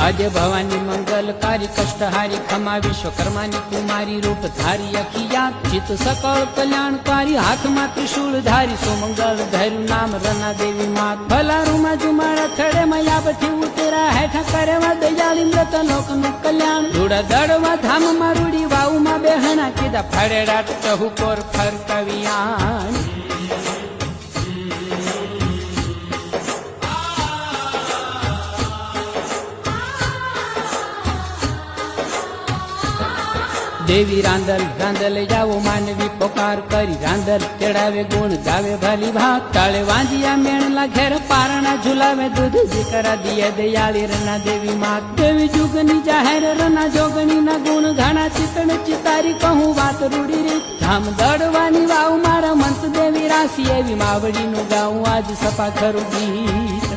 आद्य भवानी मंगलकारी कष्टहारी क्षमा विश्वकर्मानी कुमारी रूप धारी अखिया चित सकल कल्याणकारी हाथ में त्रिशूल धारी सुमंगल धैर्य नाम रना देवी मात भलारू में जुमाड़ा थड़े मैया बठी उतेरा हेठा करे में दयाली मृत लोक में कल्याण धूड़ा दड़वा धाम में रूड़ी वाऊ में बेहना कीधा फड़े रात चहुकोर फर कवियान देवी रांदल रांदल जाओ मानवी पुकार करी रांदल चढ़ावे गुण गावे भली भात ताले वांजिया मेणला घेर पारणा झुलावे दूध जिकरा दिए दयाली रना देवी मात देवी जुगनी जाहेर रना जोगनी ना गुण घाना चितन चितारी कहूँ बात रूड़ी री धाम दड़वानी वाव मारा मंत देवी राशि एवी मावड़ी नु गाऊं आज सपा खरू गीत